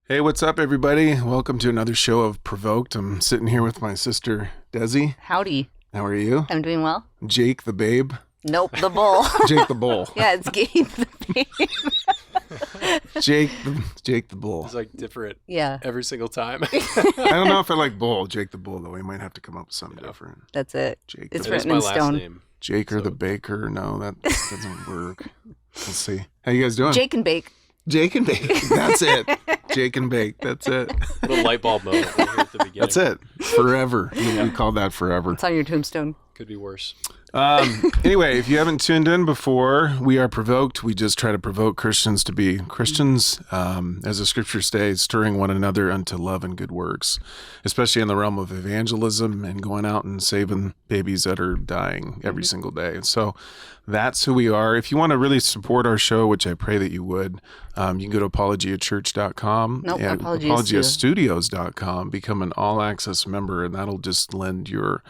Hey, what's up, everybody? Welcome to another show of Provoked. I'm sitting here with my sister, Desi. Howdy. How are you? I'm doing well. Jake the Babe. Nope, the bull. Jake the Bull. Yeah, it's Gabe the babe. Jake the Bull. It's like different Yeah, every single time. I don't know if I like Bull. Jake the Bull, though. We might have to come up with something different. that's it. Jake It's the It is written my in last stone. name. Jaker So- the Baker. No, that doesn't work. Let's see. How you guys doing? Jake and Bake. Jake and Bake. That's it. Jake and Bake. That's it. Little light bulb moment right here at the beginning. That's it. Forever. We call that forever. It's on your tombstone. Could be worse. Anyway, if you haven't tuned in before, we are Provoked. We just try to provoke Christians to be Christians, as the scripture states, stirring one another unto love and good works, especially in the realm of evangelism and going out and saving babies that are dying every single day. And so that's who we are. If you want to really support our show, which I pray that you would, you can go to apologiachurch.com Nope, and Apologia apologiastudios.com, become an all-access member, and that'll just lend your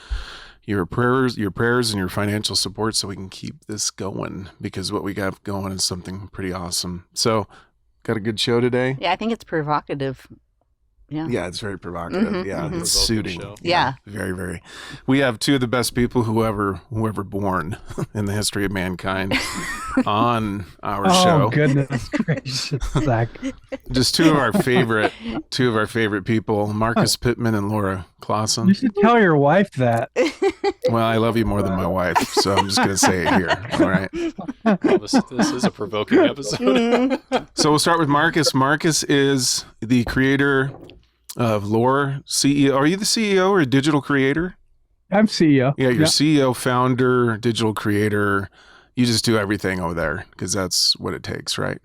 prayers and your financial support so we can keep this going, because what we got going is something pretty awesome. So got a good show today. Yeah, I think it's provocative. Yeah. Yeah, it's very provocative. Mhm, Yeah, mhm. it's Provoking suiting. show. Yeah. Very, very. We have two of the best people who ever born in the history of mankind on our Oh show. goodness gracious, Zach! Just two of our favorite people, Marcus Pittman and Laura Clausen. You should tell your wife that. Well, I love you more than my wife, so I'm just going to say it here. All right. Well, this is a provoking episode. Mm, So we'll start with Marcus. Marcus is the creator of Lore, CEO. Are you the CEO or a digital creator? I'm CEO. Yeah, you're CEO, founder, digital creator. You just do everything over there because that's what it takes, right?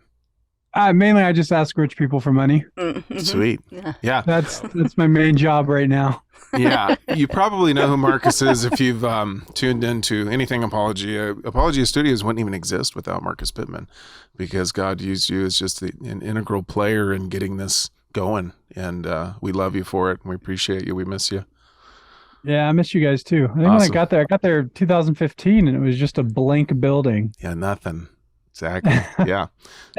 Mainly, I just ask rich people for money. mhm. Sweet. Yeah. Yeah. That's my main job right now. Yeah. You probably know who Marcus is if you've tuned into anything Apologia. Apologia Studios wouldn't even exist without Marcus Pittman, because God used you as just an integral player in getting this going. And we love you for it. And we appreciate you. We miss you. Yeah, I miss you guys too. I think when I Awesome. got there 2015, and it was just a blank building. Yeah, nothing. Exactly. Yeah.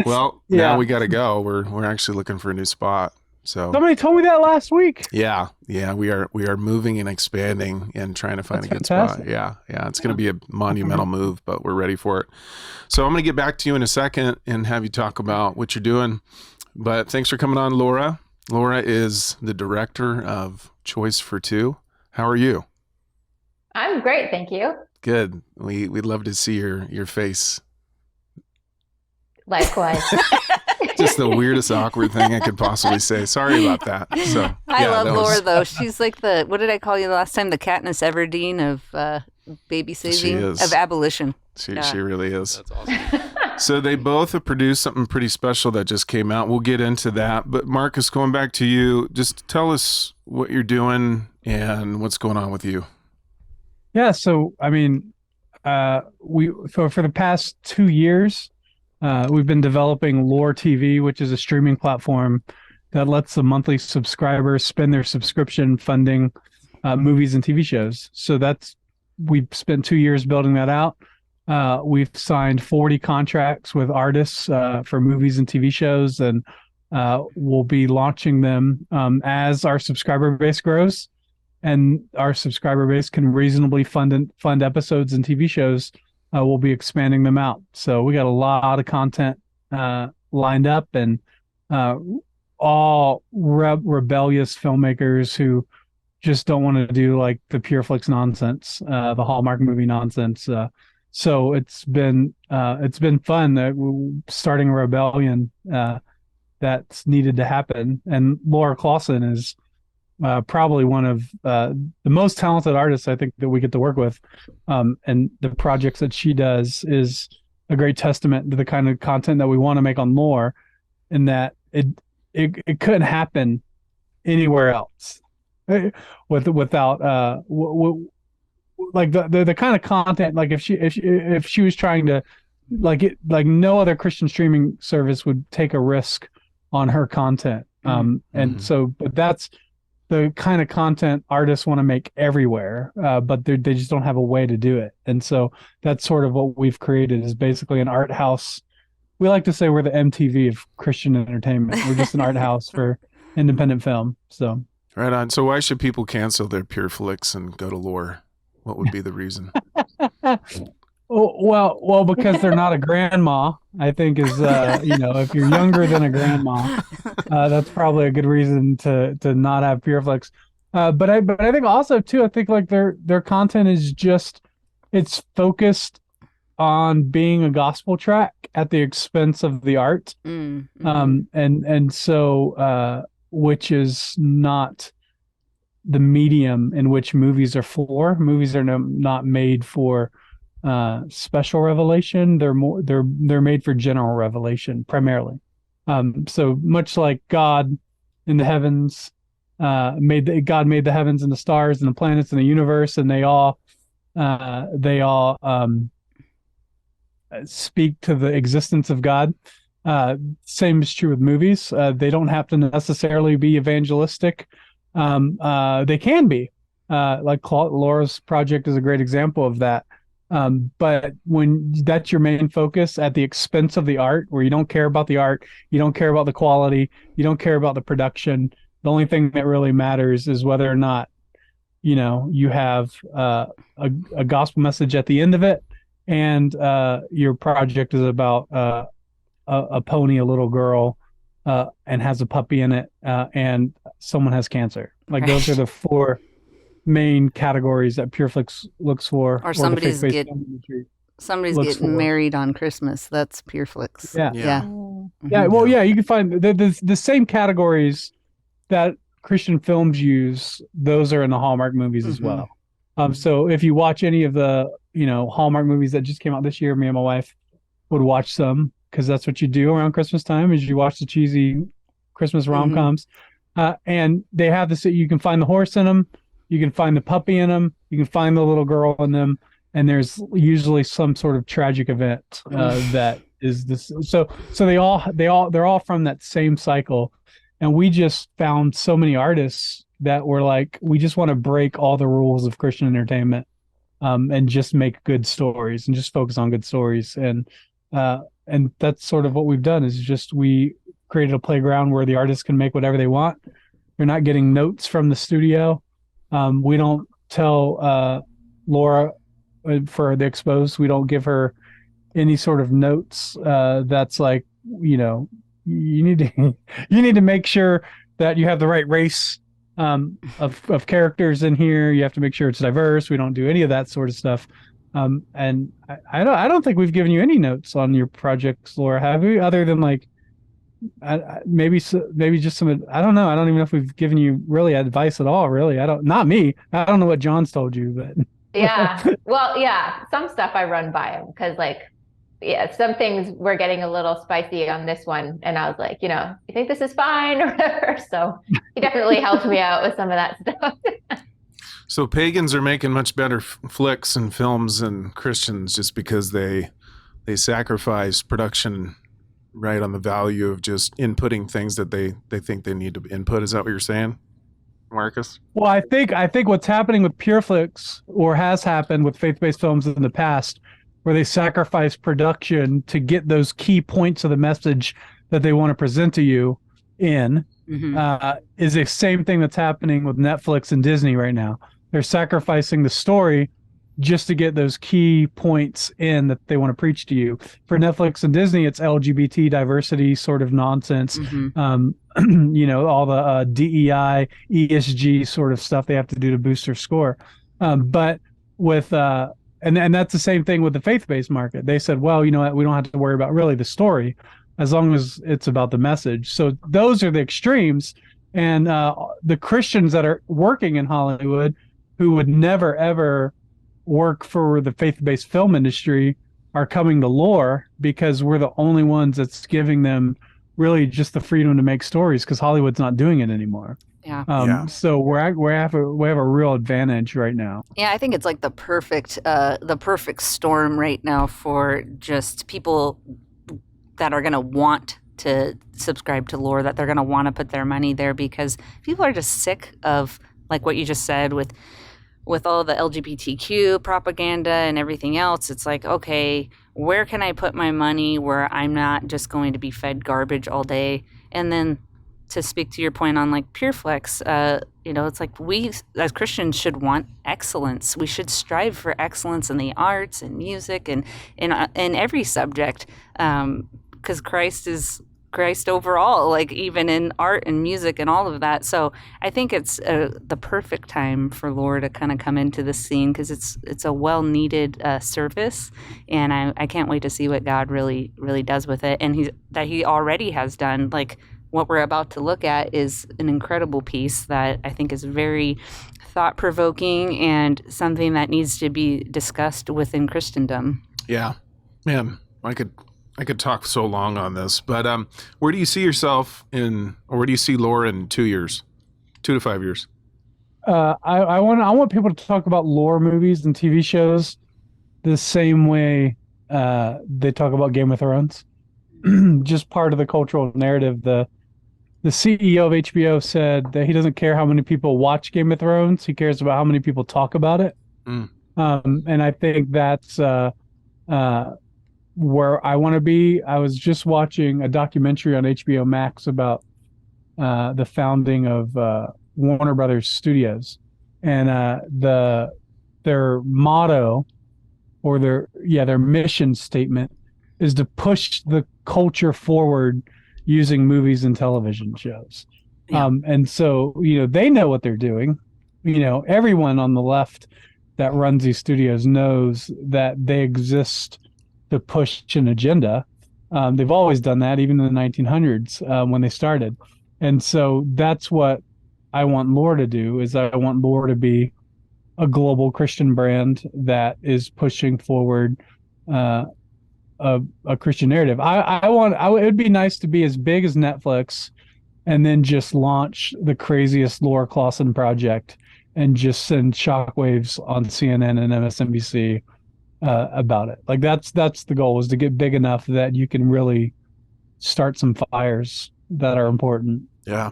Well, Yeah. now we got to go. We're actually looking for a new spot. So Somebody told me that last week. yeah, we are moving and expanding and trying to find That's a good spot. fantastic. Yeah. It's going to be a monumental move, but we're ready for it. So I'm going to get back to you in a second and have you talk about what you're doing. But thanks for coming on, Laura. Laura is the director of Choice for Two. How are you? I'm great, thank you. Good. We'd love to see your face. Likewise. Just the weirdest awkward thing I could possibly say. Sorry about that. So I yeah, love that Laura, was- though. She's like what did I call you the last time? The Katniss Everdeen of baby saving, is. of abolition. She Yeah. really is. That's awesome. So they both have produced something pretty special that just came out. We'll get into that. But Marcus, going back to you, just tell us what you're doing and what's going on with you. Yeah, so I mean, for the past 2 years, we've been developing Lore TV, which is a streaming platform that lets the monthly subscribers spend their subscription funding movies and TV shows. So we've spent 2 years building that out. We've signed 40 contracts with artists for movies and TV shows, and we'll be launching them as our subscriber base grows. And our subscriber base can reasonably fund episodes and TV shows. We'll be expanding them out. So we got a lot of content lined up, and all rebellious filmmakers who just don't want to do like the PureFlix nonsense, the Hallmark movie nonsense. So it's been fun starting a rebellion that's needed to happen. And Laura Clausen is probably one of the most talented artists I think that we get to work with, and the projects that she does is a great testament to the kind of content that we want to make on Lore, in that it couldn't happen anywhere else without like the kind of content, like if she was trying to like no other Christian streaming service would take a risk on her content. And so, but that's the kind of content artists want to make everywhere, but they just don't have a way to do it. And so that's sort of what we've created, is basically an art house we like to say we're the MTV of Christian entertainment. We're just an art house for independent film. So Right on. So why should people cancel their PureFlix and go to Lore? What would be the reason? well, because they're not a grandma, I think is if you're younger than a grandma, that's probably a good reason to not have PureFlix. But I think also too, I think like their content is just it's focused on being a gospel track at the expense of the art. And so which is not the medium in which movies are for. Movies are not made for special revelation. They're made for general revelation primarily. So much like God in the heavens God made the heavens and the stars and the planets and the universe, and they all speak to the existence of God. Same is true with movies. They don't have to necessarily be evangelistic. They can be. Like Laura's project is a great example of that. But when that's your main focus at the expense of the art, where you don't care about the art, you don't care about the quality, you don't care about the production. The only thing that really matters is whether or not, you have a gospel message at the end of it, and your project is about a pony, a little girl, and has a puppy in it, and someone has cancer. Like those are the four main categories that PureFlix looks for. Or somebody's looks getting for. married on Christmas. That's PureFlix. Yeah. Well, yeah, you can find the same categories that Christian films use. Those are in the Hallmark movies as well. So if you watch any of the Hallmark movies that just came out this year, me and my wife would watch some, because that's what you do around Christmas time, is you watch the cheesy Christmas rom-coms. And they have this, you can find the horse in them, you can find the puppy in them, you can find the little girl in them, and there's usually some sort of tragic event that is this. So they're all from that same cycle. And we just found so many artists that were like, we just want to break all the rules of Christian entertainment, and just make good stories and just focus on good stories. And that's sort of what we've done, is just we created a playground where the artists can make whatever they want. You're not getting notes from the studio. We don't tell Laura for the Exposed, we don't give her any sort of notes that's like, you need to make sure that you have the right race of characters in here. You have to make sure it's diverse. We don't do any of that sort of stuff. And I don't think we've given you any notes on your projects, Laura, have we? Other than like maybe just some. I don't know. I don't even know if we've given you really advice at all. Really, not me. I don't know what John's told you, but yeah. Well, yeah. Some stuff I run by him because some things were getting a little spicy on this one. And I was like, you think this is fine or whatever. So he definitely helped me out with some of that stuff. So pagans are making much better flicks and films than Christians, just because they sacrifice production right on the value of just inputting things that they think they need to input. Is that what you're saying, Marcus? Well, I think what's happening with PureFlix, or has happened with faith-based films in the past, where they sacrifice production to get those key points of the message that they want to present to you in, is the same thing that's happening with Netflix and Disney right now. They're sacrificing the story just to get those key points in that they want to preach to you. For Netflix and Disney, it's LGBT diversity sort of nonsense. All the DEI, ESG sort of stuff they have to do to boost their score. But with and that's the same thing with the faith-based market. They said, well, you know what, we don't have to worry about really the story as long as it's about the message. So those are the extremes. And the Christians that are working in Hollywood, who would never, ever work for the faith-based film industry, are coming to Lore because we're the only ones that's giving them really just the freedom to make stories, because Hollywood's not doing it anymore. So we have a real advantage right now. Yeah, I think it's like the perfect storm right now for just people that are going to want to subscribe to Lore, that they're going to want to put their money there, because people are just sick of, like what you just said, with all the LGBTQ propaganda and everything else. It's like, okay, where can I put my money where I'm not just going to be fed garbage all day? And then to speak to your point on like PureFlex, it's like we as Christians should want excellence. We should strive for excellence in the arts and music and in every subject, because Christ is Christ overall, like even in art and music and all of that. So I think it's the perfect time for Lore to kind of come into the scene, because it's a well-needed service, and I can't wait to see what God really does with it, and he already has done. Like what we're about to look at is an incredible piece that I think is very thought-provoking and something that needs to be discussed within Christendom. Yeah, man, I could talk so long on this, but where do you see yourself or where do you see Lore in 2 years, 2 to 5 years? I want people to talk about Lore movies and TV shows the same way they talk about Game of Thrones. Just part of the cultural narrative. The CEO of HBO said that he doesn't care how many people watch Game of Thrones. He cares about how many people talk about it. And I think that's where I want to be. I was just watching a documentary on HBO Max about the founding of Warner Brothers Studios, and their motto, or their mission statement, is to push the culture forward using movies and television shows. Yeah. And so they know what they're doing. Everyone on the left that runs these studios knows that they exist to push an agenda. They've always done that, even in the 1900s when they started. And so that's what I want Lore to do. Is I want Lore to be a global Christian brand that is pushing forward a Christian narrative. It would be nice to be as big as Netflix, and then just launch the craziest Laura Clausen project and just send shockwaves on CNN and MSNBC about it. Like that's the goal, is to get big enough that you can really start some fires that are important. Yeah.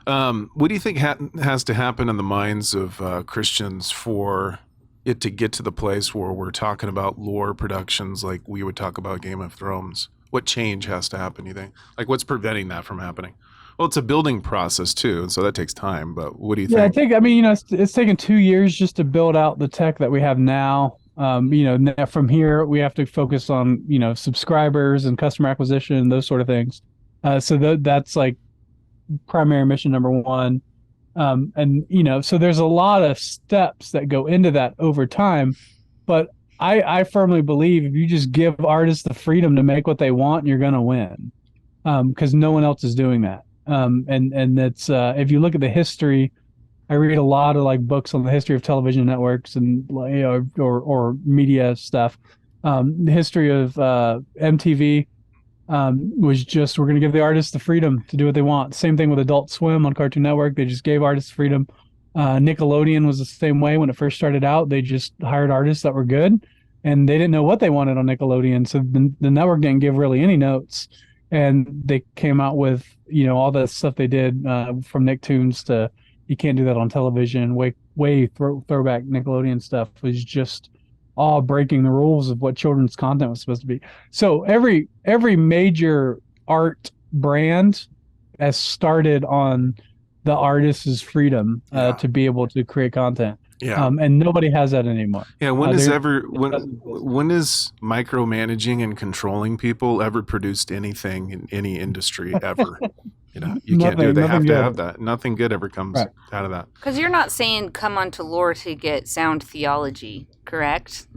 What do you think has to happen in the minds of Christians for it to get to the place where we're talking about Lore productions like we would talk about Game of Thrones? What change has to happen, you think? Like, what's preventing that from happening? Well, it's a building process too, and so that takes time. But what do you think? It's taken 2 years just to build out the tech that we have now. From here we have to focus on subscribers and customer acquisition and those sort of things. So that's like primary mission number one. So there's a lot of steps that go into that over time. But I firmly believe if you just give artists the freedom to make what they want, you're going to win, because no one else is doing that. And that's if you look at the history, I read a lot of like books on the history of television networks and or media stuff. The history of MTV was just, we're going to give the artists the freedom to do what they want. Same thing with Adult Swim on Cartoon Network. They just gave artists freedom. Nickelodeon was the same way. When it first started out, they just hired artists that were good, and they didn't know what they wanted on Nickelodeon. So the network didn't give really any notes. And they came out with, all the stuff they did from Nicktoons to You Can't Do That on Television. Way throwback Nickelodeon stuff was just all breaking the rules of what children's content was supposed to be. So every major art brand has started on the artist's freedom to be able to create content. Yeah. And nobody has that anymore. Yeah. When is micromanaging and controlling people ever produced anything in any industry ever? You can't do it. They have to have that. Nothing good ever comes out of that. Because you're not saying come onto Lore to get sound theology, correct?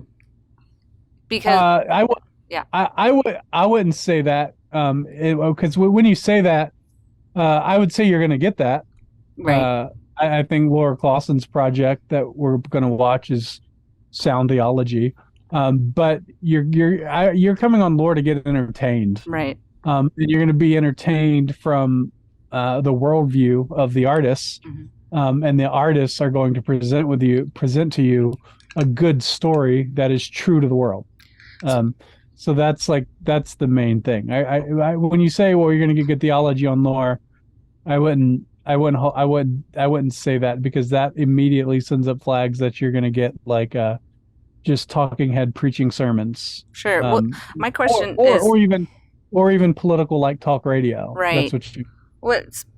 Because I wouldn't say that. Because when you say that, I would say you're going to get that. Right. I think Laura Clausen's project that we're going to watch is sound theology. But you're coming on Lore to get entertained. Right. And you're going to be entertained from the worldview of the artists, and the artists are going to present to you a good story that is true to the world. So that's the main thing. I when you say, well, you're going to get good theology on Lore, I wouldn't say that, because that immediately sends up flags that you're going to get like just talking head preaching sermons. Sure. Well, Um, my question or, is or even political like talk radio. right. That's what you.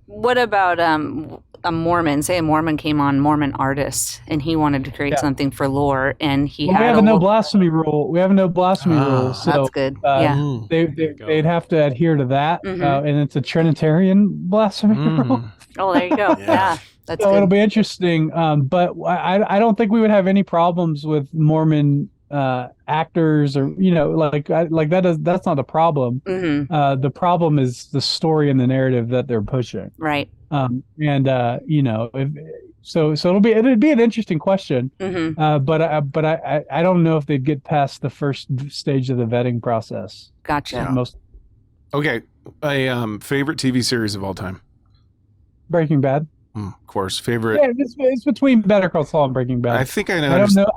What about a Mormon? Say a Mormon came on, Mormon artist, and he wanted to create Yeah. something for lore, and he Well, we had have a a no lo- blasphemy rule. We have a no blasphemy rule. Ah. So That's good. Yeah. Mm. you go. they'd have to adhere to that, Mhm. and it's a Trinitarian blasphemy rule. Mm. Oh, there you go. Yeah. Yeah, that's So it'll good. be interesting. But I don't think we would have any problems with Mormon actors or that's not the problem. Hmm. The problem is the story and the narrative that they're pushing. Right. So it'd be an interesting question. Hmm. But I don't know if they'd get past the first stage of the vetting process. Gotcha. Yeah. Most Okay. A favorite TV series of all time. Breaking Bad. Of course. Favorite. Yeah, it's between Better Call Saul and Breaking Bad. I think I know. I don't know.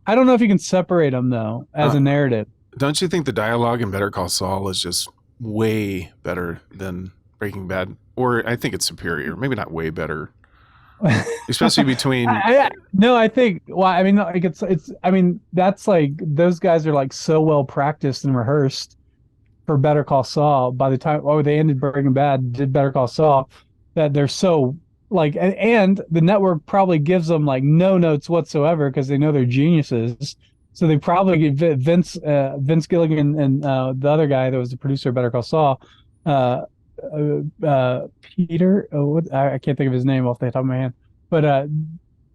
I don't know if you can separate them though as a narrative. Don't you think the dialogue in Better Call Saul is just way better than Breaking Bad? Or I think it's superior. Maybe not way better. Especially between. I think. Well, I mean, like it's. I mean, that's like those guys are like so well practiced and rehearsed for Better Call Saul. By the time they ended Breaking Bad, did Better Call Saul, that they're so like, and the network probably gives them like no notes whatsoever because they know they're geniuses. So they probably get Vince Gilligan and the other guy that was the producer of Better Call Saul, Peter. I can't think of his name off the top of my head, but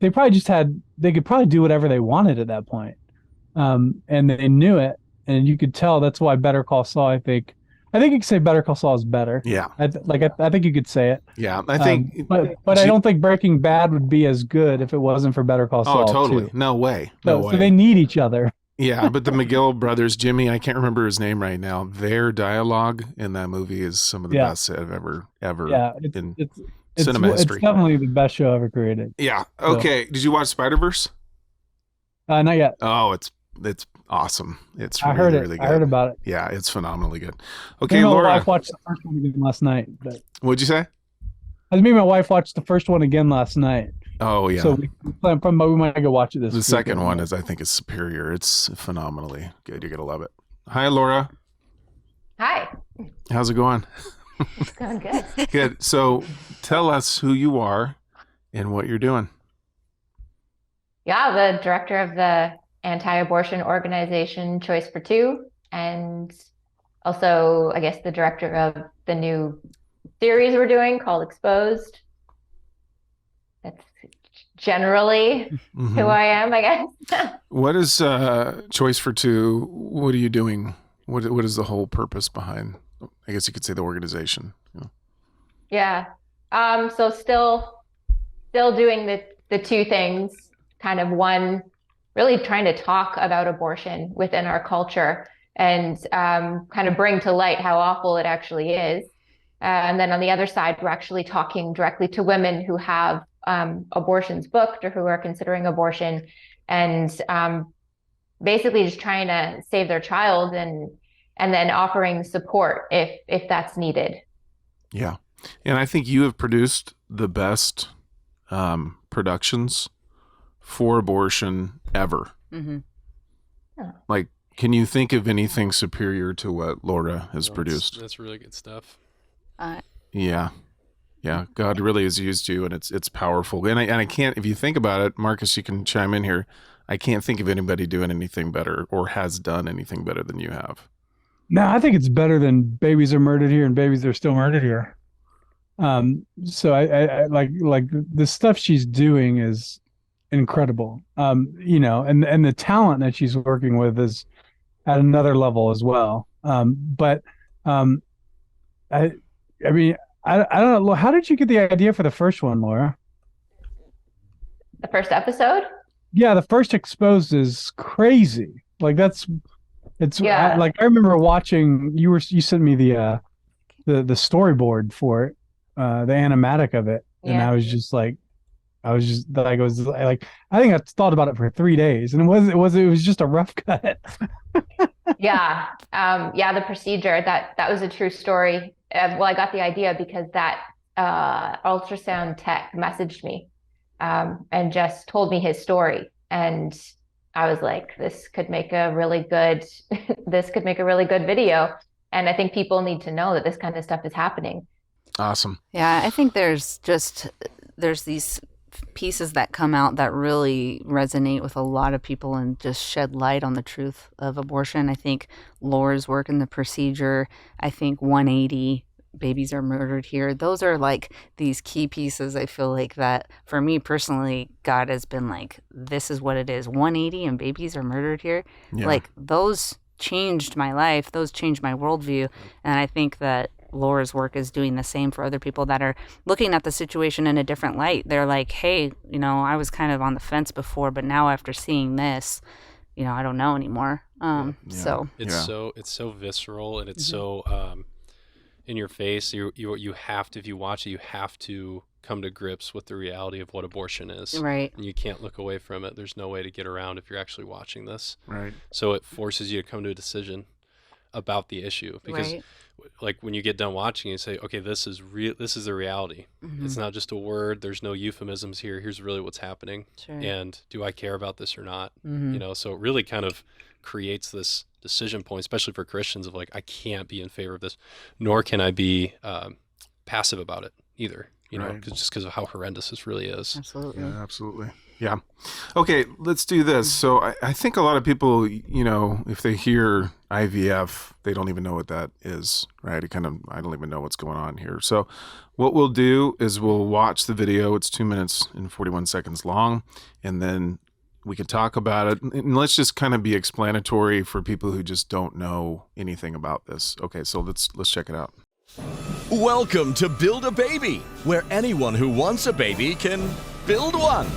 they could probably do whatever they wanted at that point, and they knew it, and you could tell that's why Better Call Saul. I think you could say Better Call Saul is better. Yeah. I think you could say it. Yeah. I think. But I don't think Breaking Bad would be as good if it wasn't for Better Call Saul. Oh, totally. Too. No way. No So way. they need each other. Yeah, but the McGill brothers, Jimmy, I can't remember his name right now. Their dialogue in that movie is some of the best I've ever Yeah, in it's cinema history. It's definitely the best show ever created. Yeah. Okay. Did you watch Spider-Verse? Not yet. Oh, it's awesome. It's I really, heard it. really good. I heard about it. Yeah, it's phenomenally good. Me Okay, and my Laura, wife watched the first one again last night. But what'd you say? me and my wife watched the first one again last night. Oh, yeah. So we might go watch it this. The second one I think is superior. It's phenomenally good. You're going to love it. Hi, Laura. Hi. How's it going? It's going good. Good. So tell us who you are and what you're doing. Yeah, the director of the anti-abortion organization Choice for Two, and also, I guess, the director of the new series we're doing called Exposed. That's generally Mhm. who I am, I guess. What is Choice for Two? What are you doing? What is the whole purpose behind, I guess you could say, the organization? Yeah. So still doing the two things, kind of one, really trying to talk about abortion within our culture and kind of bring to light how awful it actually is. And then on the other side, we're actually talking directly to women who have abortions booked or who are considering abortion, and basically just trying to save their child and then offering support if that's needed. Yeah. And I think you have produced the best productions for abortion ever. Hmm. Like, can you think of anything superior to what Laura has produced? That's really good stuff. Yeah. Yeah. God really has used you, and it's powerful. And I can't, if you think about it, Marcus, you can chime in here. I can't think of anybody doing anything better or has done anything better than you have. No, I think it's better than Babies Are Murdered Here and Babies Are Still Murdered Here. So I like the stuff she's doing is incredible. And the talent that she's working with is at another level as well. I mean, I don't know. How did you get the idea for the first one, Laura? The first episode? Yeah, the first Exposed is crazy. Like Yeah. I remember watching. You sent me the storyboard for it, the animatic of it, and Yeah. I was just like, I think I thought about it for 3 days, and it was just a rough cut. Yeah. The procedure, that was a true story. Well, I got the idea because that ultrasound tech messaged me and just told me his story. And I was like, this could make a really good video. And I think people need to know that this kind of stuff is happening. Awesome. Yeah, I think there's these pieces that come out that really resonate with a lot of people and just shed light on the truth of abortion. I think Laura's work in The Procedure, I think 180, Babies Are Murdered Here. Those are like these key pieces. I feel like that for me personally, God has been like, this is what it is. 180 and Babies Are Murdered Here. Yeah. Like those changed my life. Those changed my worldview. And I think that Laura's work is doing the same for other people that are looking at the situation in a different light. They're like, hey, I was kind of on the fence before, but now after seeing this, I don't know anymore. So it's so visceral, and it's so in your face. You have to, if you watch it, you have to come to grips with the reality of what abortion is. Right. And you can't look away from it. There's no way to get around if you're actually watching this. Right. So it forces you to come to a decision about the issue, because like when you get done watching, you say, okay, this is real. This is the reality. Mm-hmm. It's not just a word. There's no euphemisms here. Here's really what's happening. Sure. And do I care about this or not? Mm-hmm. So it really kind of creates this decision point, especially for Christians, of like, I can't be in favor of this, nor can I be passive about it either. Right. Just because of how horrendous this really is. Absolutely. Yeah, absolutely. Yeah. Okay, let's do this. So I think a lot of people, if they hear IVF, they don't even know what that is, right? I don't even know what's going on here. So what we'll do is we'll watch the video. It's 2 minutes and 41 seconds long, and then we can talk about it. And let's just kind of be explanatory for people who just don't know anything about this. Okay, so let's check it out. Welcome to Build a Baby, where anyone who wants a baby can build one.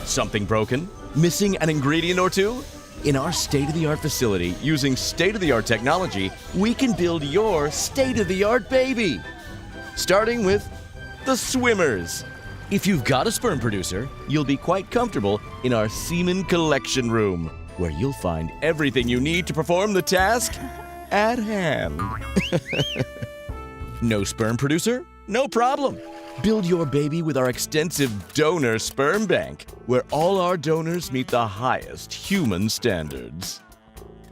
Something broken? Missing an ingredient or two? In our state-of-the-art facility, using state-of-the-art technology, we can build your state-of-the-art baby. Starting with the swimmers. If you've got a sperm producer, you'll be quite comfortable in our semen collection room, where you'll find everything you need to perform the task at hand. No sperm producer? No problem. Build your baby with our extensive donor sperm bank, where all our donors meet the highest human standards.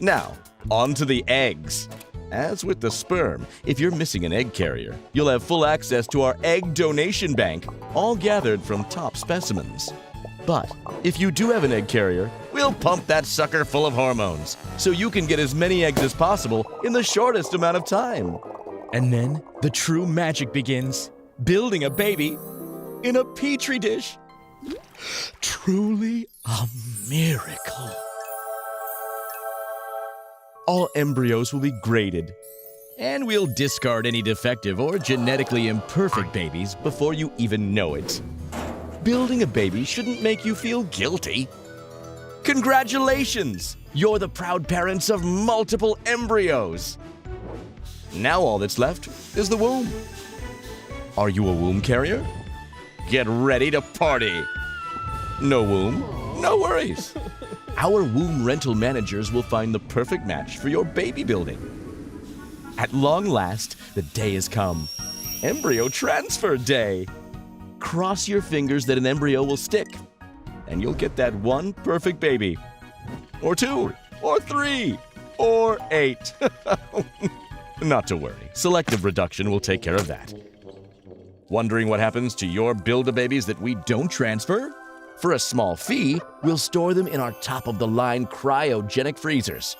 Now, on to the eggs. As with the sperm, if you're missing an egg carrier, you'll have full access to our egg donation bank, all gathered from top specimens. But if you do have an egg carrier, we'll pump that sucker full of hormones, so you can get as many eggs as possible in the shortest amount of time. And then the true magic begins. Building a baby in a petri dish. Truly a miracle. All embryos will be graded, and we'll discard any defective or genetically imperfect babies before you even know it. Building a baby shouldn't make you feel guilty. Congratulations! You're the proud parents of multiple embryos. Now all that's left is the womb. Are you a womb carrier? Get ready to party. No womb? No worries. Our womb rental managers will find the perfect match for your baby building. At long last, the day has come. Embryo transfer day. Cross your fingers that an embryo will stick, and you'll get that one perfect baby. Or 2, or 3, or 8. Not to worry, selective reduction will take care of that. Wondering what happens to your Build-A-Babies that we don't transfer? For a small fee, we'll store them in our top-of-the-line cryogenic freezers.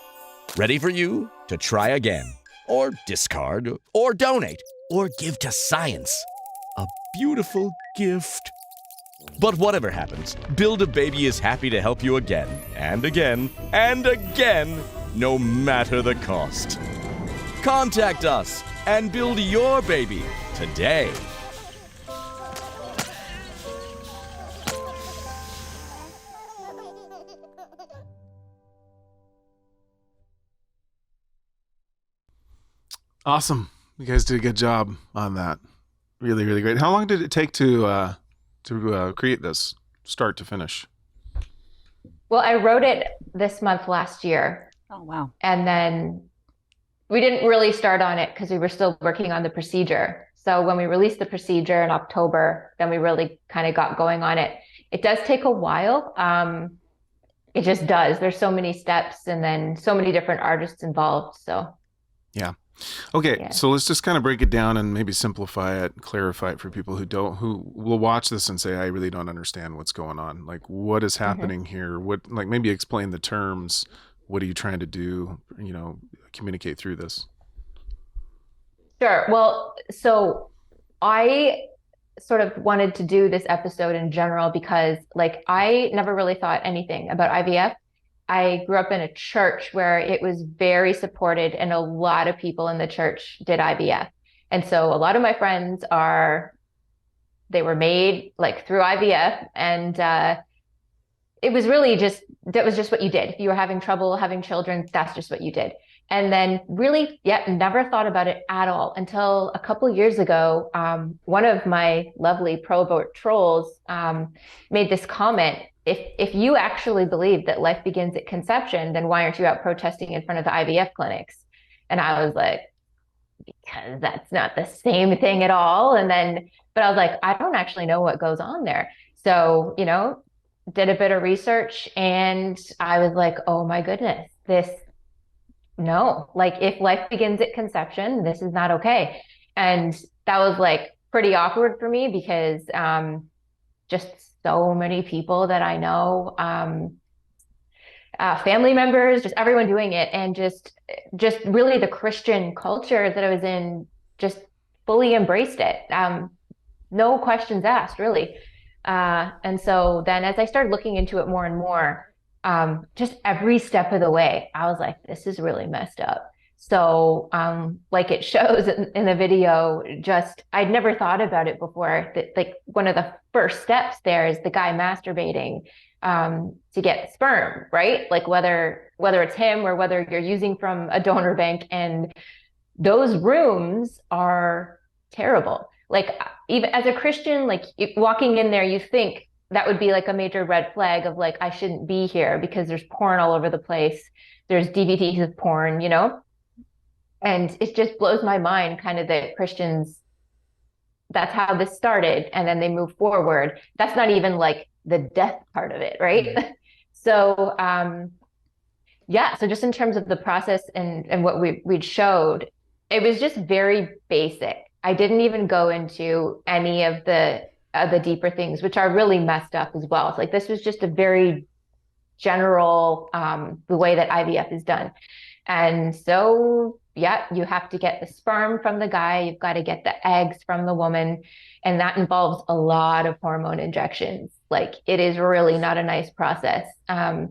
Ready for you to try again, or discard, or donate, or give to science. A beautiful gift. But whatever happens, Build-A-Baby is happy to help you again, and again, and again, no matter the cost. Contact us and build your baby today. Awesome. You guys did a good job on that. Really, really great. How long did it take to create this, start to finish? Well, I wrote it this month last year. Oh, wow. And then we didn't really start on it because we were still working on the procedure. So when we released the procedure in October, then we really kind of got going on it. It does take a while. it just does. There's so many steps and then so many different artists involved. So Yeah. Okay, yeah. so let's just kind of break it down and maybe simplify it, clarify it for people who will watch this and say, I really don't understand what's going on. Like, what is happening here? What, like, maybe explain the terms. What are you trying to do? Communicate through this. Sure. Well, so I sort of wanted to do this episode in general because like I never really thought anything about IVF. I grew up in a church where it was very supported and a lot of people in the church did IVF. And so a lot of my friends they were made like through IVF, and it was really that was just what you did. If you were having trouble having children, that's just what you did. And then really, never thought about it at all until a couple of years ago. One of my lovely pro-abort trolls made this comment. If you actually believe that life begins at conception, then why aren't you out protesting in front of the IVF clinics? And I was like, because that's not the same thing at all. But I was like, I don't actually know what goes on there. So, did a bit of research and I was like, oh my goodness, no, like if life begins at conception, this is not okay. And that was like pretty awkward for me because just so many people that I know, family members, just everyone doing it, and just really the Christian culture that I was in just fully embraced it. No questions asked, really. And so then as I started looking into it more and more, just every step of the way, I was like, this is really messed up. So, like it shows in the video, I'd never thought about it before, that like one of the first steps there is the guy masturbating, to get sperm, right? Like whether it's him or whether you're using from a donor bank, and those rooms are terrible. Like even as a Christian, like walking in there, you think that would be like a major red flag of like, I shouldn't be here because there's porn all over the place. There's DVDs of porn, and it just blows my mind kind of that Christians, that's how this started. And then they move forward. That's not even like the death part of it. Right. Mm-hmm. So, so just in terms of the process and what we'd showed, it was just very basic. I didn't even go into any of the deeper things, which are really messed up as well. So like this was just a very general, the way that IVF is done. And so, you have to get the sperm from the guy, you've got to get the eggs from the woman. And that involves a lot of hormone injections. Like it is really not a nice process. Now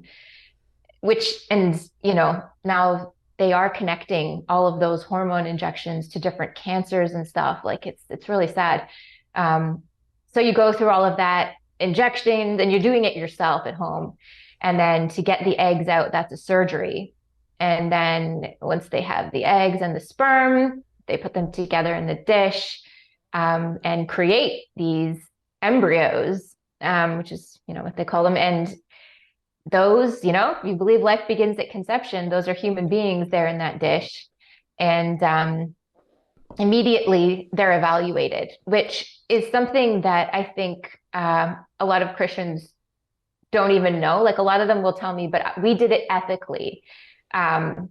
they are connecting all of those hormone injections to different cancers and stuff. Like it's really sad. So you go through all of that injection, then you're doing it yourself at home. And then to get the eggs out, that's a surgery. And then once they have the eggs and the sperm, they put them together in the dish, and create these embryos, which is, what they call them. And those, you believe life begins at conception. Those are human beings there in that dish. And immediately they're evaluated, which is something that I think a lot of Christians don't even know. Like a lot of them will tell me, but we did it ethically. My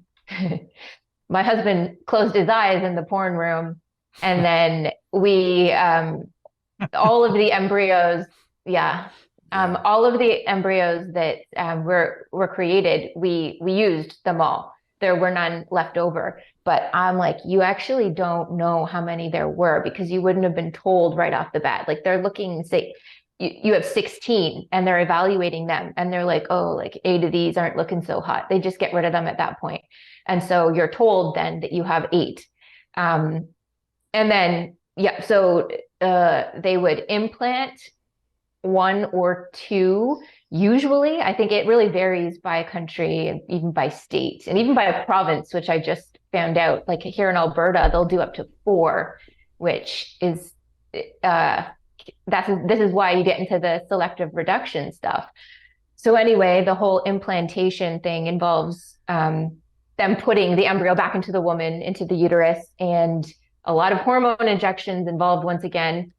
husband closed his eyes in the porn room, and then we all of the embryos all of the embryos that were created, we used them all. There were none left over. But I'm like, you actually don't know how many there were because you wouldn't have been told right off the bat. Like they're looking, say you have 16 and they're evaluating them and they're like, oh, like 8 of these aren't looking so hot. They just get rid of them at that point. And so you're told then that you have 8. And then, so they would implant 1 or 2. Usually, I think it really varies by country and even by state and even by a province, which I just found out, like here in Alberta, they'll do up to 4, which is, this is why you get into the selective reduction stuff. So anyway, the whole implantation thing involves them putting the embryo back into the woman, into the uterus, and a lot of hormone injections involved once again.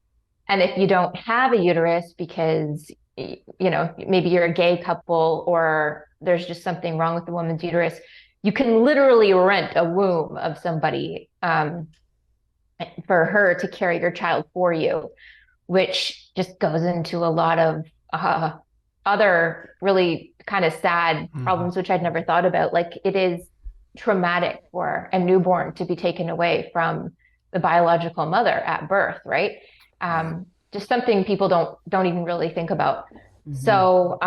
And if you don't have a uterus because you know, maybe you're a gay couple or there's just something wrong with the woman's uterus, you can literally rent a womb of somebody for her to carry your child for you, which just goes into a lot of other really kind of sad problems, which I'd never thought about. Like, it is traumatic for a newborn to be taken away from the biological mother at birth, right? Just something people don't even really think about. So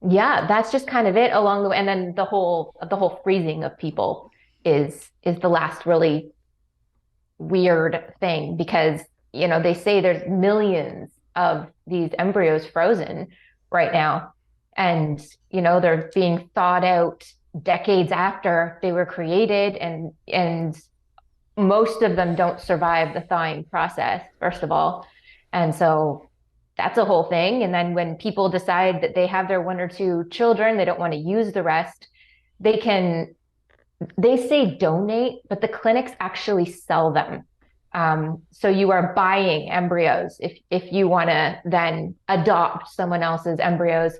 yeah, that's just kind of it along the way. And then the whole freezing of people is the last really weird thing, because, you know, they say there's millions of these embryos frozen right now, and, you know, they're being thawed out decades after they were created, and most of them don't survive the thawing process, first of all. And so that's a whole thing. And then when people decide that they have their 1 or 2 children, they don't want to use the rest, they say donate, but the clinics actually sell them. So you are buying embryos if you want to then adopt someone else's embryos,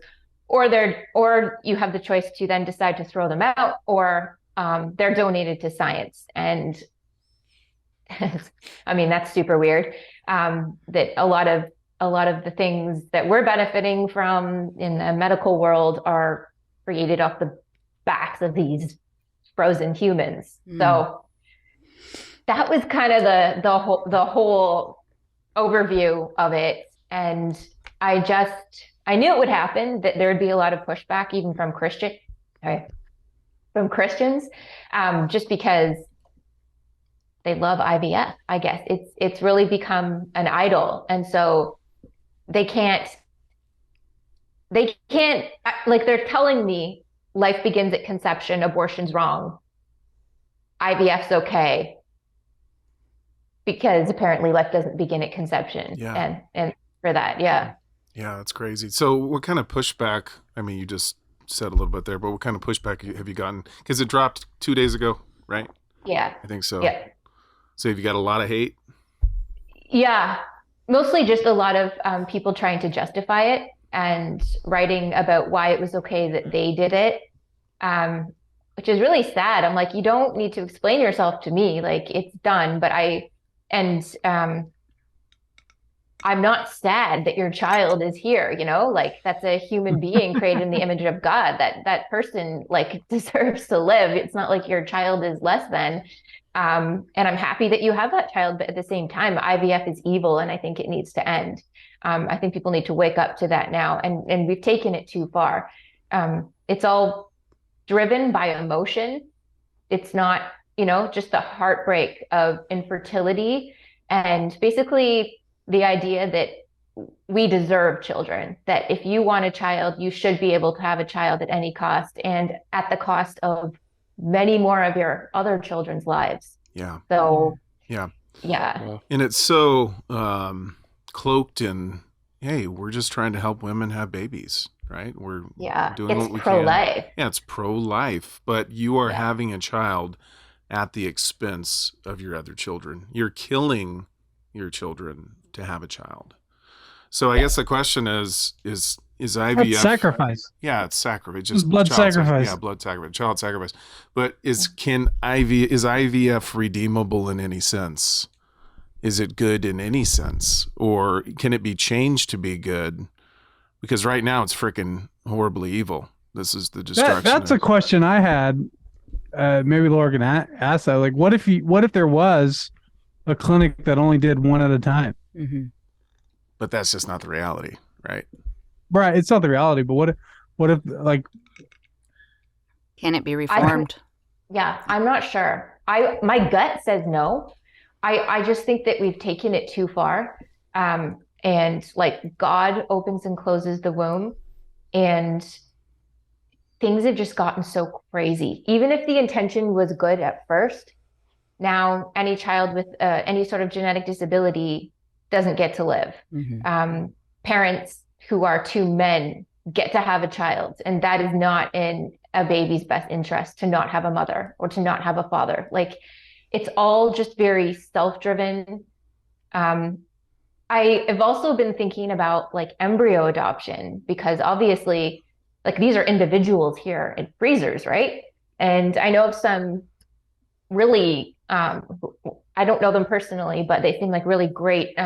or you have the choice to then decide to throw them out, or they're donated to science. And I mean, that's super weird. That a lot of the things that we're benefiting from in the medical world are created off the backs of these frozen humans. So that was kind of the whole overview of it. And I knew it would happen, that there would be a lot of pushback, even from Christians, just because they love IVF. I guess it's really become an idol. And so they can't, like, they're telling me life begins at conception, abortion's wrong, IVF's okay, because apparently life doesn't begin at conception. Yeah. And for that, yeah. Yeah, that's crazy. So what kind of pushback, I mean, you just said a little bit there, but what kind of pushback have you gotten? Because it dropped 2 days ago, right? Yeah. I think so. Yeah. So have you got a lot of hate? Yeah, mostly just a lot of people trying to justify it and writing about why it was okay that they did it, which is really sad. I'm like, you don't need to explain yourself to me. Like, it's done. But I'm not sad that your child is here, you know, like, that's a human being created in the image of God. That person, like, deserves to live. It's not like your child is less than. And I'm happy that you have that child, but at the same time, IVF is evil, and I think it needs to end. I think people need to wake up to that now, and we've taken it too far. It's all driven by emotion. It's not, you know, just the heartbreak of infertility, and basically the idea that we deserve children, that if you want a child, you should be able to have a child at any cost, and at the cost of many more of your other children's lives. Yeah. So yeah. Yeah. And it's so cloaked in, hey, we're just trying to help women have babies, right? We're doing it's what we pro-life. can. Yeah, it's pro-life, but you are having a child at the expense of your other children. You're killing your children to have a child. So I guess the question is IVF That's sacrifice? Yeah, it's sacrifice. Just blood sacrifice. Yeah, blood sacrifice, child sacrifice. But is IVF redeemable in any sense? Is it good in any sense, or can it be changed to be good? Because right now it's freaking horribly evil. This is the destruction. That's a question I had. Maybe Laura can ask that. Like, what if there was a clinic that only did one at a time? Mm-hmm. But that's just not the reality, right? Right, it's not the reality. But what if like, can it be reformed? I'm not sure. My gut says no. I just think that we've taken it too far. And like, God opens and closes the womb, and things have just gotten so crazy. Even if the intention was good at first, now any child with any sort of genetic disability doesn't get to live. Mm-hmm. Parents who are 2 men get to have a child, and that is not in a baby's best interest to not have a mother or to not have a father. Like, it's all just very self-driven. have also been thinking about like embryo adoption, because obviously like these are individuals here in freezers, right? And I know of some really, I don't know them personally, but they seem like really great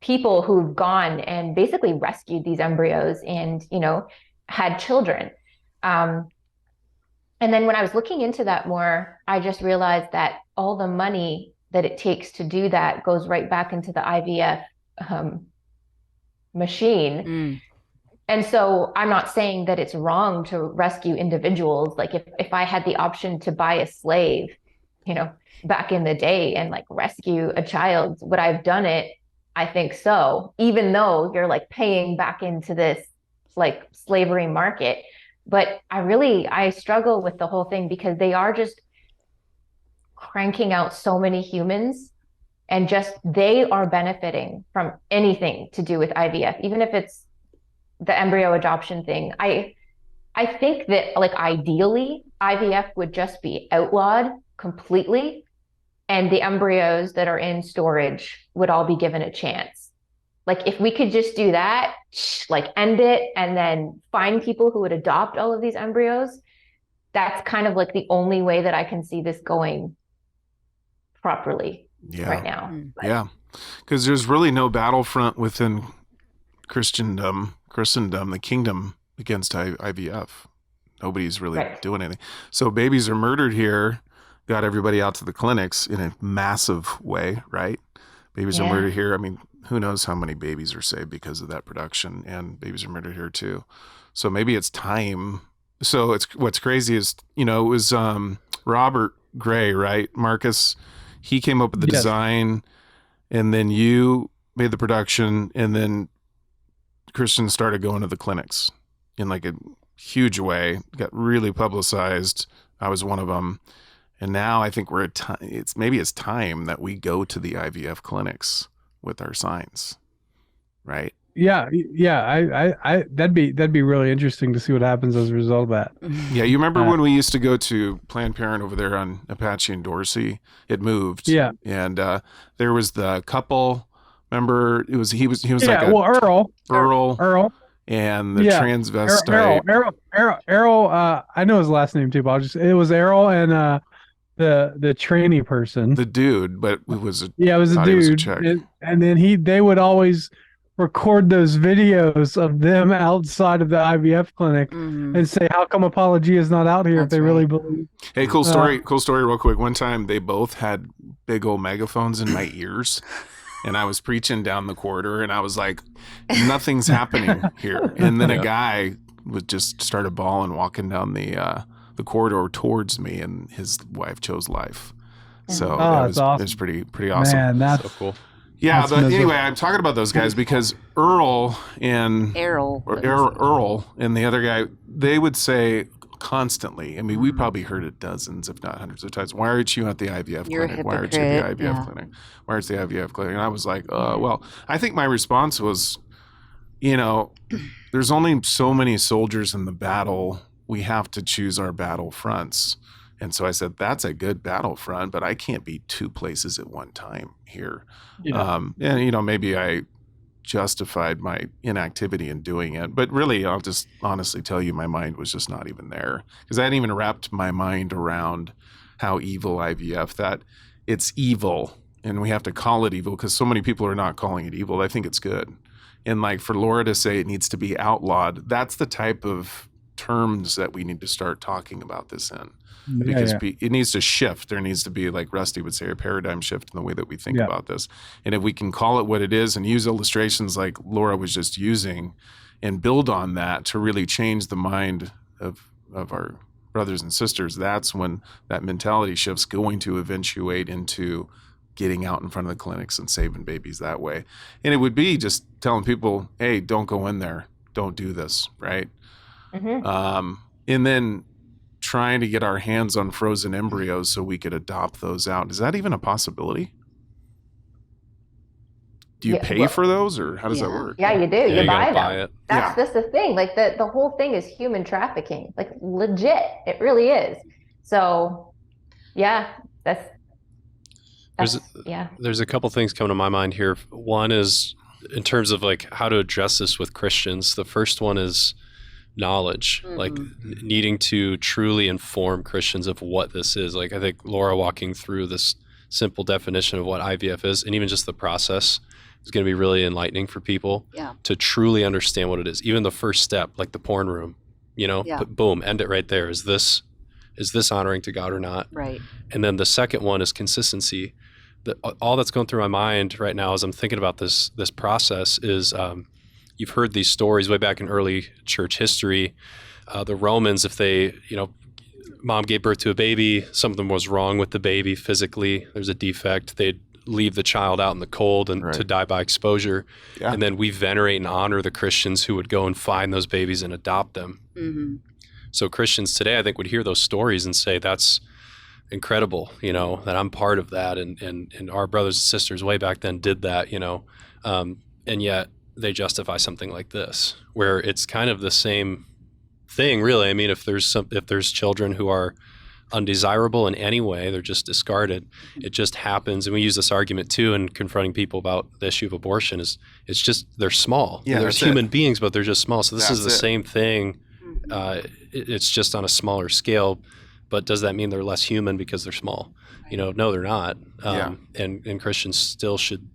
people who've gone and basically rescued these embryos and, you know, had children. And then when I was looking into that more, I just realized that all the money that it takes to do that goes right back into the IVF machine. Mm. And so I'm not saying that it's wrong to rescue individuals. Like if I had the option to buy a slave, you know, back in the day and like rescue a child, would I have done it? I think so, even though you're like paying back into this like slavery market. But I struggle with the whole thing because they are just cranking out so many humans, and just they are benefiting from anything to do with IVF, even if it's the embryo adoption thing. I think that like ideally IVF would just be outlawed completely, and the embryos that are in storage would all be given a chance. Like if we could just do that, like end it, and then find people who would adopt all of these embryos, that's kind of like the only way that I can see this going properly right now. Yeah. Because there's really no battlefront within Christendom, the kingdom, against IVF. Nobody's really doing anything. So babies are murdered here, got everybody out to the clinics in a massive way, right? Babies are murdered here. I mean, who knows how many babies are saved because of that production, and babies are murdered here too. So maybe it's time. So what's crazy is, you know, it was Robert Gray, right? Marcus, he came up with the design, and then you made the production, and then Christians started going to the clinics in like a huge way, got really publicized. I was one of them. And now I think we're at time. It's time that we go to the IVF clinics with our signs, right? Yeah. I that'd be really interesting to see what happens as a result of that. Yeah, you remember when we used to go to Planned Parenthood over there on Apache and Dorsey? It moved. Yeah, and there was the couple. Remember, he was like Earl, and the transvestite. Errol. I know his last name too, but it was Errol and the tranny person, the dude, but it was a dude, and then they would always record those videos of them outside of the IVF clinic and say, how come Apologia is not out here if they really believe. Hey, cool story real quick. One time they both had big old megaphones in my ears, and I was preaching down the corridor, and I was like, nothing's happening here. And then a guy would just started bawling walking down the corridor towards me, and his wife chose life. So it was pretty awesome. Man, that's so cool. Yeah, but anyway, I'm talking about those guys because Errol and the other guy, they would say constantly, I mean, we probably heard it dozens, if not hundreds of times, why aren't you at the IVF clinic? Why aren't you at the IVF clinic? Why aren't you at the IVF clinic? And I was like, well, I think my response was, you know, there's only so many soldiers in the battle. We have to choose our battle fronts. And so I said, that's a good battlefront, but I can't be two places at one time here. Yeah. And, you know, maybe I justified my inactivity in doing it. But really, I'll just honestly tell you, my mind was just not even there. Because I hadn't even wrapped my mind around how evil IVF, that it's evil. And we have to call it evil because so many people are not calling it evil. I think it's good. And like for Laura to say it needs to be outlawed, that's the type of terms that we need to start talking about this in. Because it needs to shift. There needs to be, like Rusty would say, a paradigm shift in the way that we think about this. And if we can call it what it is and use illustrations like Laura was just using and build on that to really change the mind of our brothers and sisters, that's when that mentality shift's going to eventuate into getting out in front of the clinics and saving babies that way. And it would be just telling people, hey, don't go in there. Don't do this, right? Mm-hmm. And then trying to get our hands on frozen embryos so we could adopt those out. Is that even a possibility? Do you pay for those, or how does that work? Yeah, you do. You buy them. That's the thing. Like the whole thing is human trafficking. Like legit. It really is. So yeah, There's Yeah. there's a couple things coming to my mind here. One is in terms of like how to address this with Christians. The first one is knowledge, like needing to truly inform Christians of what this is. Like I think Laura walking through this simple definition of what IVF is, and even just the process, is going to be really enlightening for people to truly understand what it is. Even the first step, like the porn room, boom, end it right there. Is this honoring to God or not? Right. And then the second one is consistency. All that's going through my mind right now as I'm thinking about this process is you've heard these stories way back in early church history. The Romans, if they, mom gave birth to a baby, something was wrong with the baby physically, there's a defect, they'd leave the child out in the cold and to die by exposure. Yeah. And then we venerate and honor the Christians who would go and find those babies and adopt them. Mm-hmm. So Christians today, I think, would hear those stories and say, that's incredible, that I'm part of that. And our brothers and sisters way back then did that, and yet they justify something like this, where it's kind of the same thing, really. I mean, if there's children who are undesirable in any way, they're just discarded. It just happens. And we use this argument too in confronting people about the issue of abortion is it's just, they're small. Yeah, they're human beings, but they're just small. So this is the same thing. It's just on a smaller scale, but does that mean they're less human because they're small? No, they're not. And Christians still should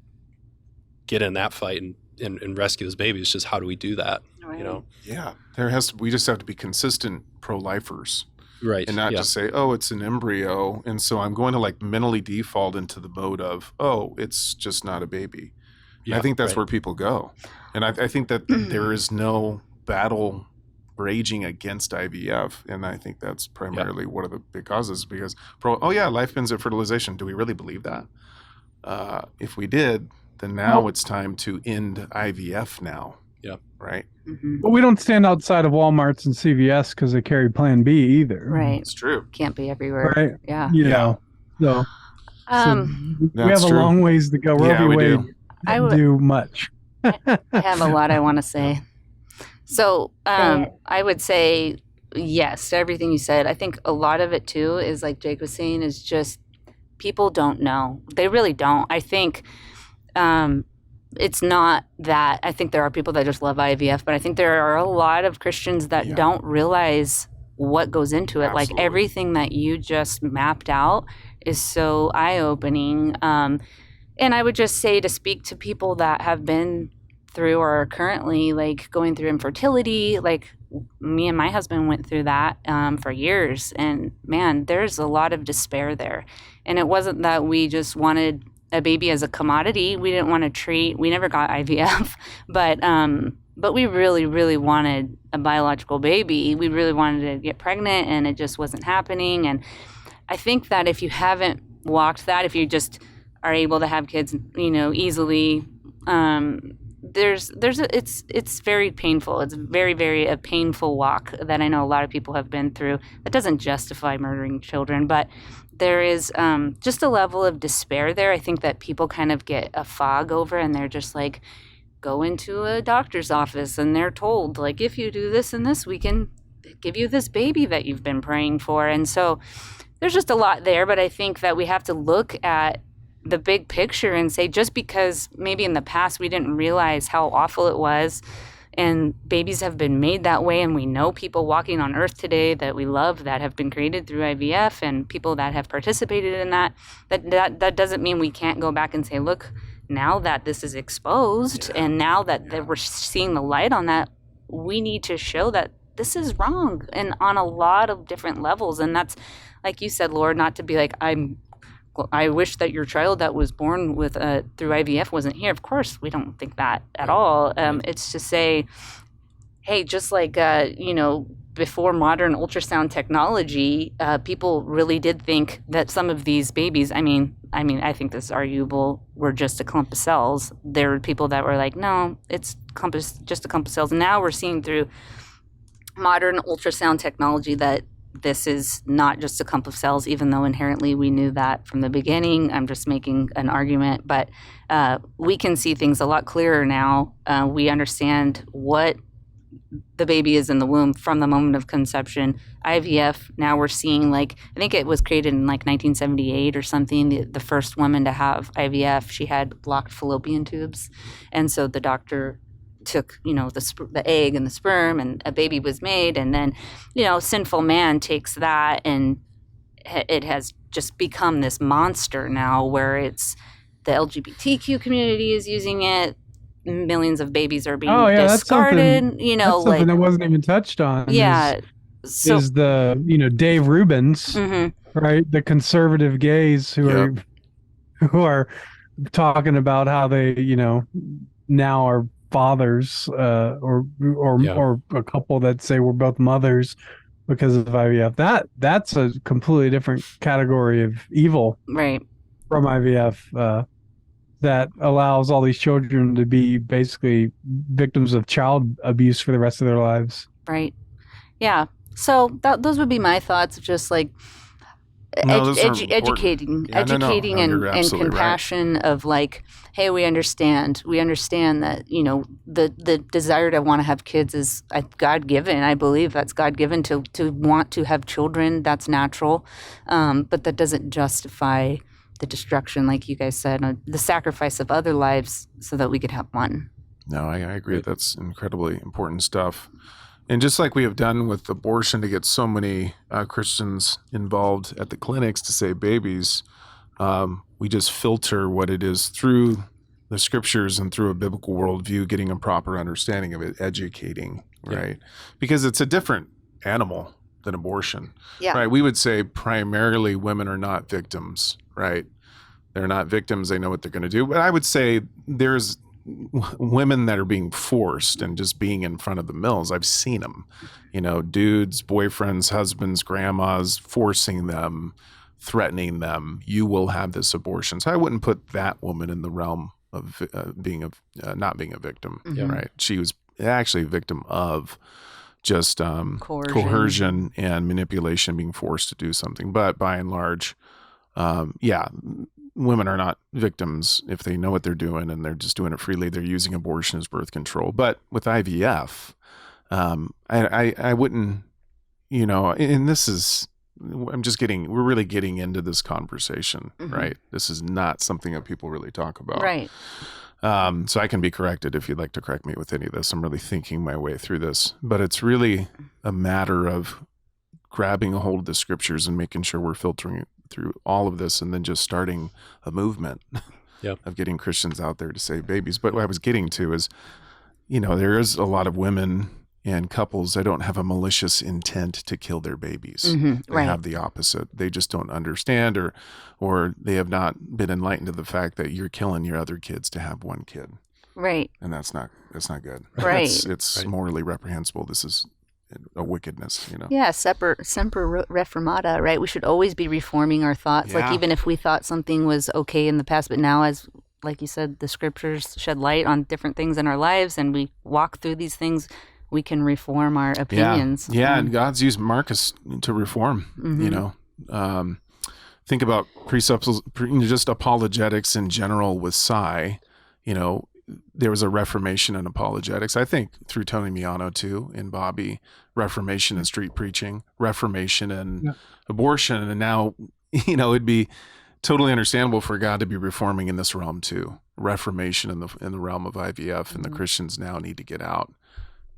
get in that fight and rescue those babies. It's just, how do we do that? Right. Yeah. We just have to be consistent pro-lifers. Right. And not just say, oh, it's an embryo. And so I'm going to like mentally default into the mode of, oh, it's just not a baby. Yeah, I think that's where people go. And I think that there is no battle raging against IVF. And I think that's primarily one of the big causes, because, life ends at fertilization. Do we really believe that? If we did, then now it's time to end IVF now. Yeah. Right. Mm-hmm. But we don't stand outside of Walmarts and CVS because they carry Plan B either. Right. It's true. Can't be everywhere. Right. Yeah. So we have a long ways to go. I would do much. I have a lot I want to say. So I would say yes to everything you said. I think a lot of it too is, like Jake was saying, is just people don't know. They really don't. I think it's not that. I think there are people that just love IVF, but I think there are a lot of Christians that don't realize what goes into it. Absolutely. Like everything that you just mapped out is so eye-opening. And I would just say, to speak to people that have been through or are currently like going through infertility, like me and my husband went through that for years. And man, there's a lot of despair there. And it wasn't that we just wanted a baby as a commodity. We didn't want to treat, we never got IVF, but we really, really wanted a biological baby. We really wanted to get pregnant, and it just wasn't happening. And I think that if you haven't walked that, if you just are able to have kids, easily, it's very painful. It's very, very a painful walk that I know a lot of people have been through. That doesn't justify murdering children, but there is just a level of despair there. I think that people kind of get a fog over, and they're just like, go into a doctor's office and they're told, like, if you do this and this, we can give you this baby that you've been praying for. And so there's just a lot there, but I think that we have to look at the big picture and say, just because maybe in the past we didn't realize how awful it was, and babies have been made that way, and we know people walking on earth today that we love that have been created through IVF, and people that have participated in that doesn't mean we can't go back and say, look, now that this is exposed, and now that we're seeing the light on that, we need to show that this is wrong, and on a lot of different levels. And that's, like you said, Lord, not to be like, I wish that your child that was born with through IVF wasn't here. Of course, we don't think that at all. It's to say, hey, just like before modern ultrasound technology, people really did think that some of these babies, I think this is arguable, were just a clump of cells. There were people that were like, no, it's just a clump of cells. And now we're seeing through modern ultrasound technology that this is not just a clump of cells, even though inherently we knew that from the beginning. I'm just making an argument, but we can see things a lot clearer now. We understand what the baby is in the womb from the moment of conception. IVF, now we're seeing, like, I think it was created in like 1978 or something. The first woman to have IVF, she had blocked fallopian tubes. And so the doctor took, the egg and the sperm, and a baby was made. And then, sinful man takes that, and it has just become this monster now, where it's the LGBTQ community is using it. Millions of babies are being discarded. That's something that wasn't even touched on. Yeah. Is the Dave Rubens, right? The conservative gays who are talking about how they now are fathers, or a couple that say we're both mothers because of IVF. That's a completely different category of evil, right? From IVF, that allows all these children to be basically victims of child abuse for the rest of their lives. Right. Yeah. So those would be my thoughts, just like educating and compassion of like, hey, we understand that, the desire to want to have kids is God-given. I believe that's God-given to want to have children. That's natural. But that doesn't justify the destruction, like you guys said, the sacrifice of other lives so that we could have one. No, I agree. That's incredibly important stuff. And just like we have done with abortion to get so many Christians involved at the clinics to save babies, we just filter what it is through the scriptures and through a biblical worldview, getting a proper understanding of it, educating, right? Because it's a different animal than abortion, right? We would say primarily women are not victims, right? They're not victims. They know what they're going to do. But I would say there's women that are being forced and just being in front of the mills. I've seen them, dudes, boyfriends, husbands, grandmas, forcing them, threatening them. You will have this abortion. So I wouldn't put that woman in the realm of not being a victim, right? She was actually a victim of just coercion and manipulation, being forced to do something. But by and large, women are not victims if they know what they're doing and they're just doing it freely. They're using abortion as birth control. But with IVF, I wouldn't, and this is, we're really getting into this conversation, right? This is not something that people really talk about. Right. So I can be corrected if you'd like to correct me with any of this. I'm really thinking my way through this, but it's really a matter of grabbing a hold of the scriptures and making sure we're filtering it through all of this, and then just starting a movement of getting Christians out there to save babies. But what I was getting to is, there is a lot of women and couples that don't have a malicious intent to kill their babies. They have the opposite. They just don't understand, or they have not been enlightened to the fact that you're killing your other kids to have one kid. Right. And that's not good. Right. It's morally reprehensible. This is a wickedness, Yeah, semper reformata, right? We should always be reforming our thoughts. Like, even if we thought something was okay in the past, but now, as like you said, the scriptures shed light on different things in our lives, and we walk through these things, we can reform our opinions. Yeah, and God's used Marcus to reform, think about just apologetics in general with Cy, there was a reformation in apologetics. I think through Tony Miano too, and Bobby, reformation in street preaching, reformation in abortion. And now, it'd be totally understandable for God to be reforming in this realm too. Reformation in the realm of IVF, and the Christians now need to get out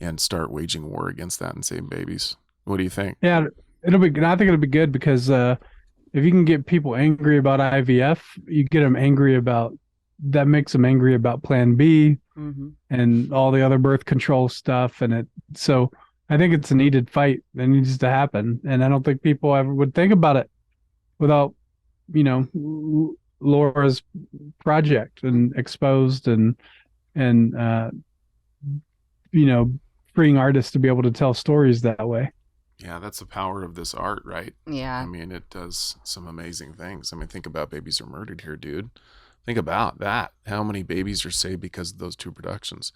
and start waging war against that and save babies. What do you think? Yeah, I think it'll be good because if you can get people angry about IVF, you get them angry about, that makes them angry about Plan B and all the other birth control stuff. So I think it's a needed fight that needs to happen. And I don't think people ever would think about it without, Laura's project and exposed and freeing artists to be able to tell stories that way. Yeah, that's the power of this art, right? Yeah. I mean, it does some amazing things. I mean, think about Babies Are Murdered here, dude. Think about that. How many babies are saved because of those two productions?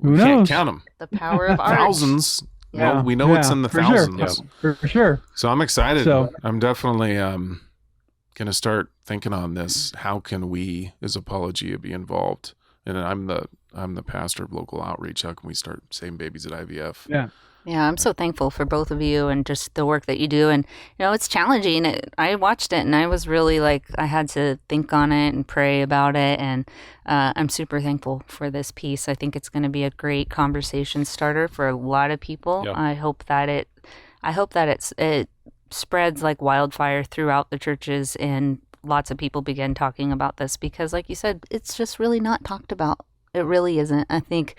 Who We knows? can't count them. The power of art. Thousands. Yeah. Well, we know it's in the for thousands. Sure. For sure. So I'm excited. So- I'm definitely going to start thinking on this. How can we, as Apologia, be involved? And I'm the I'm the pastor of local outreach. How can we start saving babies at IVF? Yeah, I'm so thankful for both of you and just the work that you do. And, it's challenging. I watched it and I was really like, I had to think on it and pray about it. And I'm super thankful for this piece. I think it's going to be a great conversation starter for a lot of people. Yeah. I hope that it spreads like wildfire throughout the churches and lots of people begin talking about this because, like you said, it's just really not talked about. It really isn't. I think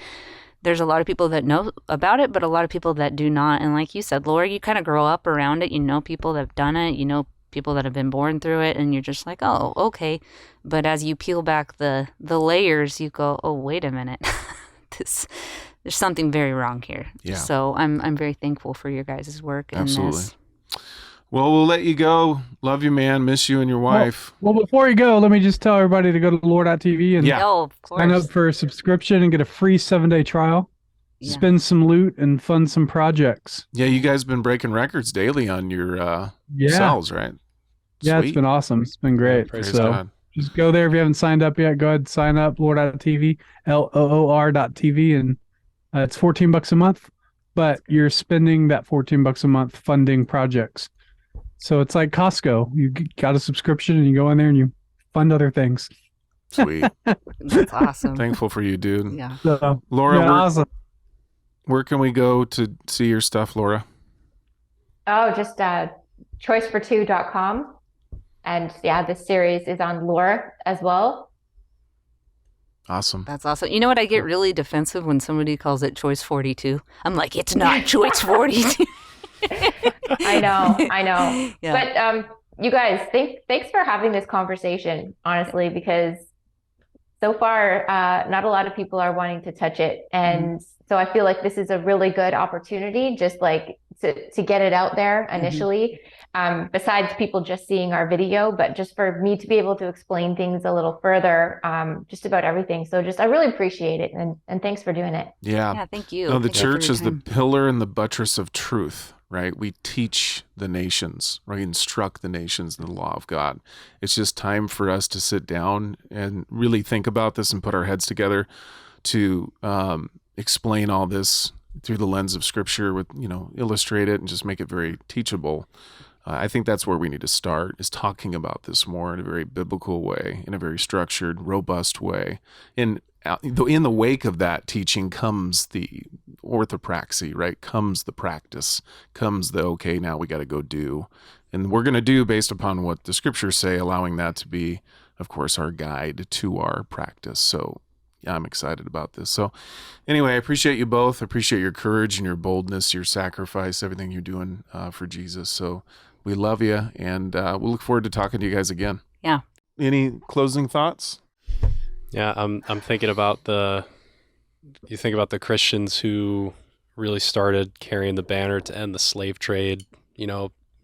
there's a lot of people that know about it, but a lot of people that do not. And like you said, Laura, you kind of grow up around it. You know people that have done it. You know people that have been born through it. And you're just like, oh, okay. But as you peel back the layers, you go, oh, wait a minute. There's something very wrong here. Yeah. So I'm very thankful for your guys' work in Absolutely. this. Well, we'll let you go. Love you, man. Miss you and your wife. Well, before you go, let me just tell everybody to go to lore.tv and Yeah. Oh, of sign up course. for a subscription and get a free 7-day trial. Yeah. Spend some loot and fund some projects. Yeah, you guys been breaking records daily on your Yeah. cells, right? Yeah, it's Sweet. been awesome. It's been great. Praise So God. just go there if you haven't signed up yet. Go ahead and sign up, lore.tv, LOOR.tv, and it's $14 a month, but you're spending that $14 a month funding projects. So it's like Costco. You got a subscription and you go in there and you fund other things. Sweet. That's awesome. Thankful for you, dude. Yeah. So, Laura, yeah, awesome. where can we go to see your stuff, Laura? Oh, just choicefor2.com. And yeah, this series is on lore as well. Awesome. That's awesome. You know what? I get really defensive when somebody calls it Choice 42. I'm like, it's not Choice 42. I know. Yeah. But you guys, thanks for having this conversation, honestly, because so far, not a lot of people are wanting to touch it. And so I feel like this is a really good opportunity, just like to get it out there initially, besides people just seeing our video, but just for me to be able to explain things a little further, just about everything. So I really appreciate it. And thanks for doing it. Yeah. Yeah, thank you. No, the Thank you for church your is the time. pillar and the buttress of truth, right? We teach the nations, right? We instruct the nations in the law of God. It's just time for us to sit down and really think about this and put our heads together to explain all this through the lens of Scripture, with illustrate it and just make it very teachable. I think that's where we need to start, is talking about this more in a very biblical way, in a very structured, robust way. In the wake of that teaching comes the orthopraxy, right? Comes the practice, comes the, okay, now we got to go do. And we're going to do based upon what the Scriptures say, allowing that to be, of course, our guide to our practice. So yeah, I'm excited about this. So anyway, I appreciate you both. I appreciate your courage and your boldness, your sacrifice, everything you're doing for Jesus. So we love you, and we'll look forward to talking to you guys again. Yeah. Any closing thoughts? Yeah, I'm thinking about you think about the Christians who really started carrying the banner to end the slave trade,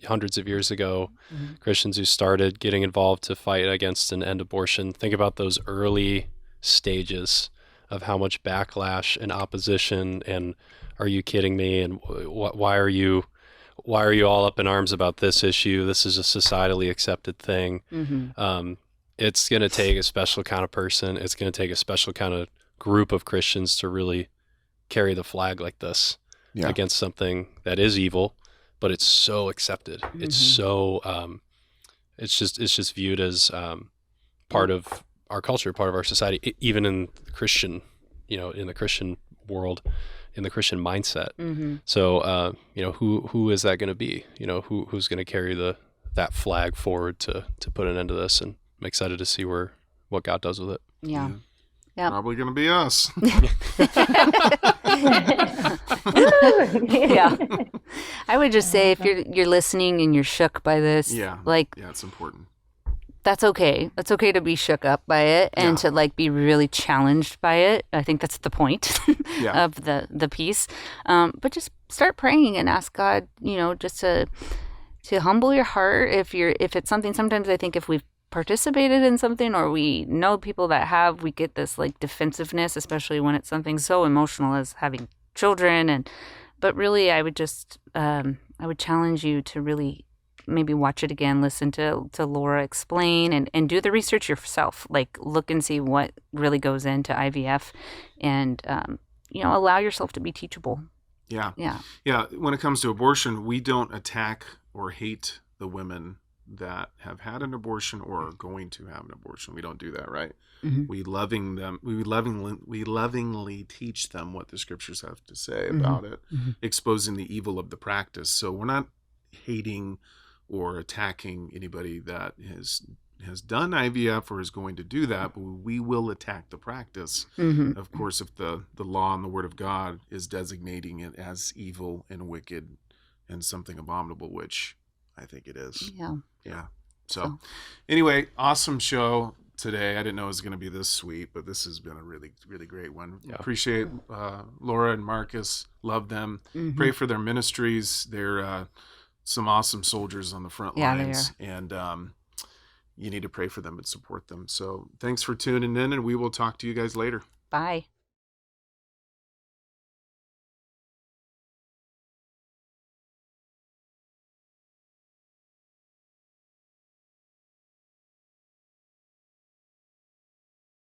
hundreds of years ago. Christians who started getting involved to fight against and end abortion. Think about those early stages of how much backlash and opposition and are you kidding me, and why are you all up in arms about this issue? This is a societally accepted thing. It's going to take a special kind of person. It's going to take a special kind of group of Christians to really carry the flag like this against something that is evil, but it's so accepted. It's so it's just viewed as part of our culture, part of our society, even in the Christian, in the Christian world, in the Christian mindset. So, who is that going to be? Who's going to carry that flag forward to put an end to this? And I'm excited to see what God does with it. Yeah. Yep. Probably going to be us. Yeah. I would just say if you're listening and you're shook by this, Yeah, it's important. that's okay. It's okay to be shook up by it and Yeah. to be really challenged by it. I think that's the point Yeah. of the piece. But just start praying and ask God, just to humble your heart. If it's something, sometimes I think if we've participated in something or we know people that have, we get this defensiveness, especially when it's something so emotional as having children. But really I would just, I would challenge you to really maybe watch it again, listen to Laura explain, and do the research yourself. Like look and see what really goes into IVF, and allow yourself to be teachable. Yeah. Yeah. Yeah. When it comes to abortion, we don't attack or hate the women that have had an abortion or are going to have an abortion. We don't do that, right? Mm-hmm. We lovingly teach them what the scriptures have to say Mm-hmm. about it, Mm-hmm. exposing the evil of the practice. So we're not hating or attacking anybody that has done IVF or is going to do that, but we will attack the practice. Mm-hmm. Of course, if the law and the word of God is designating it as evil and wicked and something abominable, which I think it is. Yeah. Yeah. So anyway, awesome show today. I didn't know it was going to be this sweet, but this has been a really, really great one. Yeah. Appreciate Laura and Marcus. Love them. Mm-hmm. Pray for their ministries. They're some awesome soldiers on the front Yeah, they lines. And you need to pray for them and support them. So thanks for tuning in, and we will talk to you guys later. Bye.